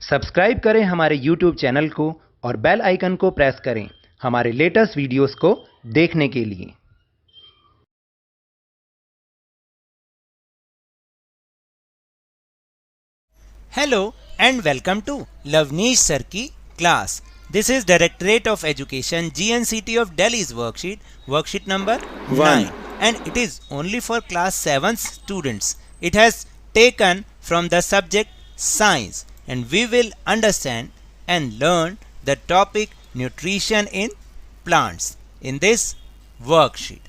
Subscribe करें हमारे YouTube channel को और बेल आइकन को प्रेस करें हमारे लेटेस्ट वीडियोस को देखने के लिए। Hello and welcome to Lavneesh Sir की class. This is Directorate of Education GNCT of Delhi's worksheet number 9, and it is only for class 7 students. It has taken from the subject science, and we will understand and learn the topic nutrition in plants in this worksheet.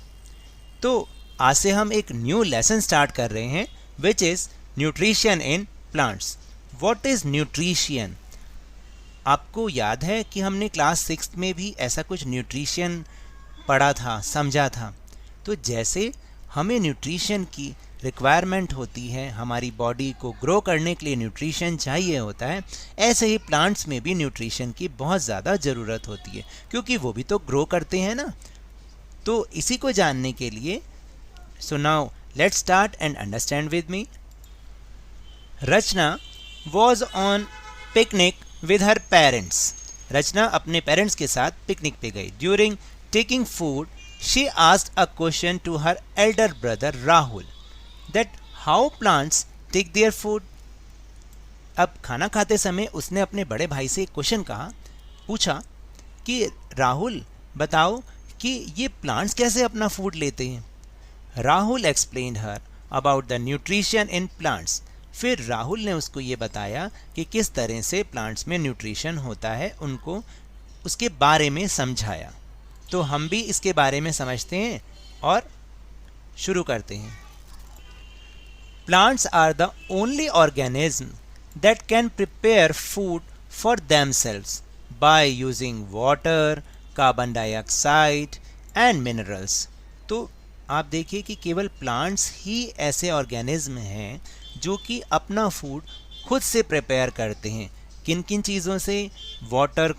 तो आज से हम एक new lesson start कर रहे हैं which is nutrition in plants. What is nutrition? आपको याद है कि हमने क्लास 6 में भी ऐसा कुछ न्यूट्रिशन पढ़ा था, समझा था। तो जैसे हमें न्यूट्रिशन की रिक्वायरमेंट होती है, हमारी बॉडी को ग्रो करने के लिए न्यूट्रिशन चाहिए होता है, ऐसे ही प्लांट्स में भी न्यूट्रिशन की बहुत ज़्यादा ज़रूरत होती है, क्योंकि वो भी तो ग्रो करते हैं ना। तो इसी को जानने के लिए so now let's start and understand with me. Rachna was on picnic with her parents. Rachna अपने पेरेंट्स के साथ पिकनिक पे गई। During taking food she asked a question to her elder brother Rahul that how plants take their food. अब खाना खाते समय उसने अपने बड़े भाई से एक क्वेश्चन पूछा कि राहुल बताओ कि ये प्लांट्स कैसे अपना फूड लेते हैं। Rahul explained her about the nutrition in plants. फिर राहुल ने उसको ये बताया कि किस तरह से प्लांट्स में न्यूट्रिशन होता है, उनको उसके बारे में समझाया। तो हम भी इसके बारे में समझते हैं और शुरू करते हैं। Plants are the only organism that can prepare food for themselves by using water, carbon dioxide and minerals. तो आप देखिए कि केवल प्लांट्स ही ऐसे ऑर्गेनिज्म हैं जो कि अपना फूड खुद से प्रिपेयर करते हैं। किन किन चीज़ों से? वाटर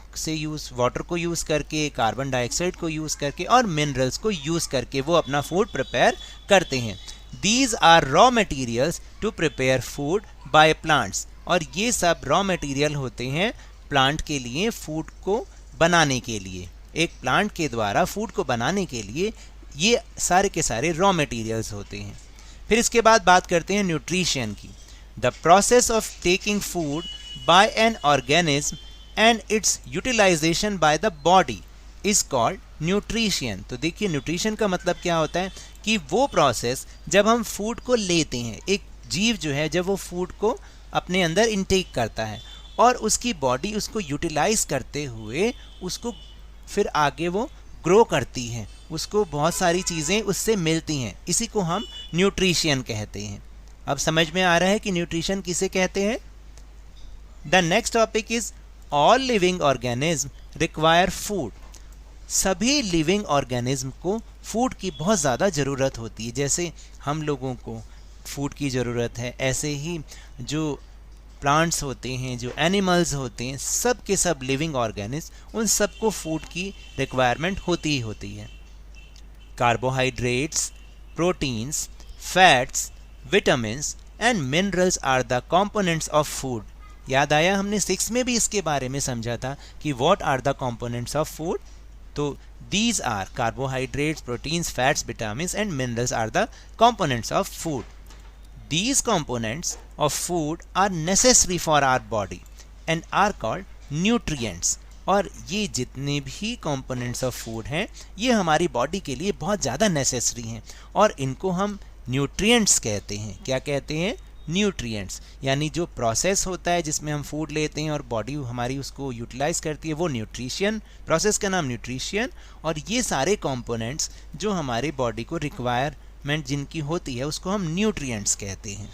को यूज़ करके, कार्बन डाइऑक्साइड को यूज़ करके और मिनरल्स को यूज़ करके वो अपना फूड प्रिपेयर करते हैं। These are raw materials to prepare food by plants. और ये सब रॉ मटेरियल होते हैं प्लांट के लिए, फूड को बनाने के लिए। एक प्लांट के द्वारा फूड को बनाने के लिए ये सारे के सारे रॉ मटेरियल्स होते हैं। फिर इसके बाद बात करते हैं न्यूट्रिशन की। The process of taking food by an organism and its utilisation by the body is called nutrition. तो देखिए न्यूट्रिशन का मतलब क्या होता है कि वो प्रोसेस जब हम फूड को लेते हैं, एक जीव जो है जब वो फूड को अपने अंदर इनटेक करता है और उसकी बॉडी उसको यूटिलाइज करते हुए उसको फिर आगे वो ग्रो करती है, उसको बहुत सारी चीज़ें उससे मिलती हैं, इसी को हम न्यूट्रिशन कहते हैं। अब समझ में आ रहा है कि न्यूट्रिशन किसे कहते हैं। The next topic is all living organism require food. सभी लिविंग ऑर्गेनिज्म को फूड की बहुत ज़्यादा ज़रूरत होती है। जैसे हम लोगों को फूड की ज़रूरत है, ऐसे ही जो प्लांट्स होते हैं, जो एनिमल्स होते हैं, सब के सब लिविंग ऑर्गेनिज्म, उन सबको फूड की रिक्वायरमेंट होती ही होती है। Carbohydrates, proteins, fats, vitamins and minerals are the components of food. याद आया, हमने 6 में भी इसके बारे में समझा था कि what are the components of food. तो these are carbohydrates, proteins, fats, vitamins and minerals are the components of food. These components of food are necessary for our body and are called nutrients. और ये जितने भी components of food हैं ये हमारी body के लिए बहुत ज़्यादा नेसेसरी हैं और इनको हम न्यूट्रिएंट्स कहते हैं। क्या कहते हैं? न्यूट्रिएंट्स। यानी जो प्रोसेस होता है जिसमें हम फूड लेते हैं और बॉडी हमारी उसको यूटिलाइज करती है, वो न्यूट्रिशन, प्रोसेस का नाम न्यूट्रिशन। और ये सारे कंपोनेंट्स जो हमारी बॉडी को रिक्वायरमेंट जिनकी होती है उसको हम न्यूट्रिएंट्स कहते हैं।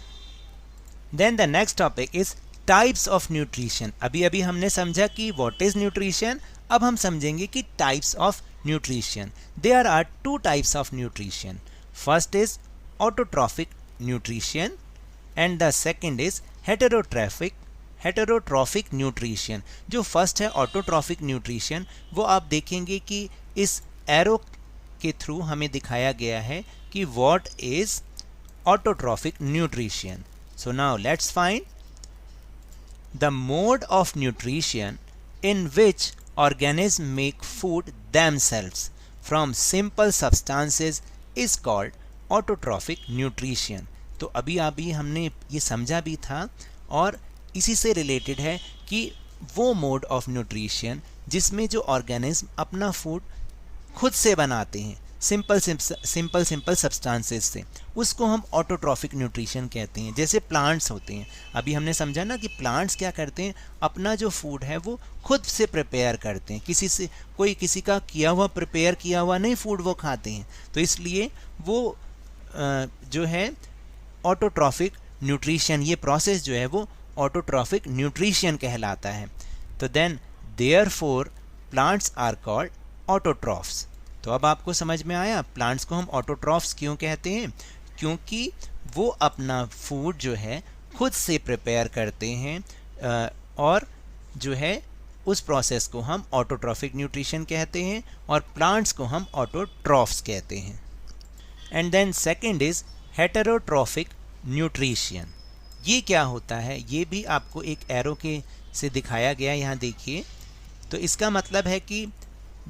Then the next topic is types of nutrition. अभी हमने समझा कि व्हाट इज न्यूट्रिशन, अब हम समझेंगे कि types of nutrition. There are 2 types of nutrition. First is autotrophic nutrition and the second is heterotrophic nutrition. जो फर्स्ट है ऑटोट्रॉफिक न्यूट्रिशन, वो आप देखेंगे कि इस एरो के थ्रू हमें दिखाया गया है कि what is autotrophic nutrition. So now let's find the mode of nutrition in which organisms make food themselves from simple substances is called autotrophic nutrition. तो अभी हमने ये समझा भी था और इसी से रिलेटेड है कि वो मोड ऑफ न्यूट्रिशन जिसमें जो ऑर्गेनिज्म अपना फूड खुद से बनाते हैं सिंपल सब्सटेंसेस से, उसको हम ऑटोट्रॉफिक न्यूट्रिशन कहते हैं। जैसे प्लांट्स होते हैं, अभी हमने समझा ना कि प्लांट्स क्या करते हैं, अपना जो फूड है वो खुद से प्रिपेयर करते हैं, किसी का किया हुआ प्रिपेयर किया हुआ नहीं फूड वो खाते हैं। तो इसलिए वो जो है ऑटोट्रॉफिक न्यूट्रिशन, ये प्रोसेस जो है वो ऑटोट्रॉफिक न्यूट्रिशन कहलाता है। तो then therefore plants are called autotrophs. तो अब आपको समझ में आया प्लांट्स को हम ऑटोट्रॉफ्स क्यों कहते हैं, क्योंकि वो अपना फूड जो है खुद से प्रिपेयर करते हैं और जो है उस प्रोसेस को हम ऑटोट्रॉफिक न्यूट्रिशन कहते हैं और प्लांट्स को हम ऑटोट्रॉफ्स कहते हैं। And then second is heterotrophic nutrition. ये क्या होता है, ये भी आपको एक एरो के से दिखाया गया, यहाँ देखिए। तो इसका मतलब है कि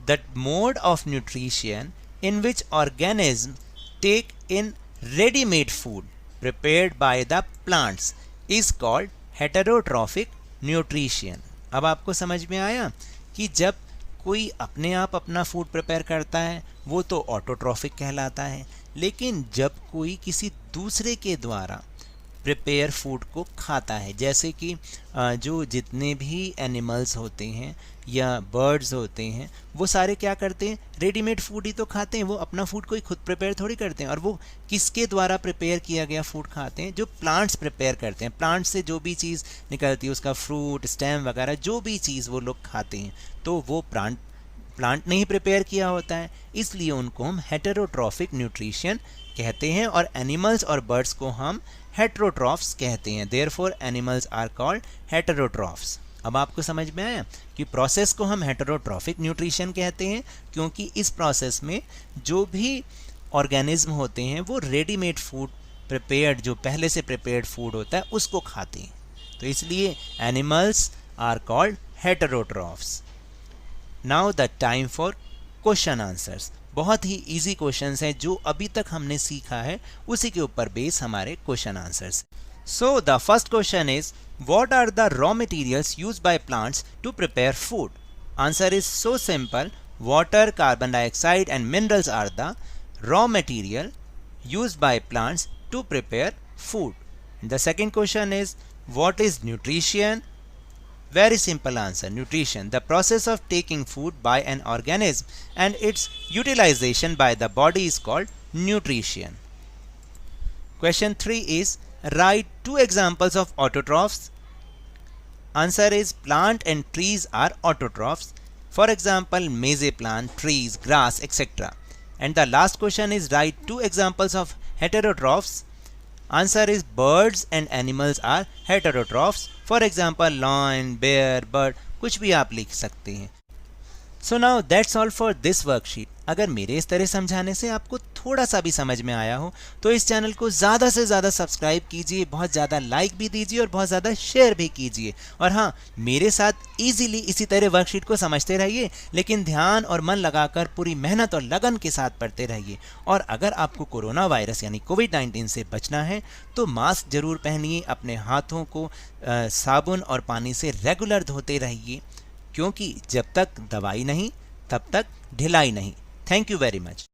the mode of nutrition in which organisms take in ready-made food prepared by the plants is called heterotrophic nutrition। अब आपको समझ में आया कि जब कोई अपने आप अपना फूड प्रिपेयर करता है वो तो ऑटोट्रॉफिक कहलाता है, लेकिन जब कोई किसी दूसरे के द्वारा प्रिपेयर फूड को खाता है, जैसे कि जो जितने भी एनिमल्स होते हैं या बर्ड्स होते हैं वो सारे क्या करते हैं, रेडीमेड फूड ही तो खाते हैं, वो अपना फूड कोई खुद प्रिपेयर थोड़ी करते हैं। और वो किसके द्वारा प्रिपेयर किया गया फूड खाते हैं, जो प्लांट्स प्रिपेयर करते हैं। प्लांट से जो भी चीज़ निकलती है, उसका फ्रूट स्टेम वगैरह जो भी चीज़ वो लोग खाते हैं, तो वो प्लांट ने ही प्रिपेयर किया होता है, इसलिए उनको हम हेटेरोट्रॉफिक न्यूट्रिशन कहते हैं। और एनिमल्स और बर्ड्स को हम हेटेरोट्रॉफ्स कहते हैं। Therefore animals are called heterotrophs. अब आपको समझ में आया कि प्रोसेस को हम हेटेरोट्रॉफिक न्यूट्रिशन कहते हैं क्योंकि इस प्रोसेस में जो भी ऑर्गेनिज्म होते हैं वो रेडीमेड फूड प्रिपेयर्ड, जो पहले से प्रिपेयर्ड फूड होता है उसको खाते हैं, तो इसलिए animals are called heterotrophs. Now the time for question answers. बहुत ही इजी क्वेश्चंस हैं जो अभी तक हमने सीखा है, उसी के ऊपर बेस हमारे question answers. So the first question is what are the raw materials used by plants to prepare food? Answer is so simple. Water, carbon dioxide and minerals are the raw material used by plants to prepare food. The second question is what is nutrition? Very simple answer. Nutrition, the process of taking food by an organism and its utilization by the body is called nutrition. Question 3 is write 2 examples of autotrophs. Answer is plant and trees are autotrophs. For example, maize plant, trees, grass, etc. And the last question is write 2 examples of heterotrophs. Answer is birds and animals are heterotrophs. For example, lion, bear, bird, कुछ भी आप लिख सकते हैं। So now that's all for this worksheet. अगर मेरे इस तरह समझाने से आपको थोड़ा सा भी समझ में आया हो तो इस चैनल को ज़्यादा से ज़्यादा सब्सक्राइब कीजिए, बहुत ज़्यादा लाइक भी दीजिए और बहुत ज़्यादा शेयर भी कीजिए। और हाँ, मेरे साथ इजीली इसी तरह वर्कशीट को समझते रहिए, लेकिन ध्यान और मन लगाकर पूरी मेहनत और लगन के साथ पढ़ते रहिए। और अगर आपको कोरोना वायरस यानी कोविड-19 से बचना है तो मास्क जरूर पहनिए, अपने हाथों को साबुन और पानी से रेगुलर धोते रहिए, क्योंकि जब तक दवाई नहीं तब तक ढिलाई नहीं। Thank you very much.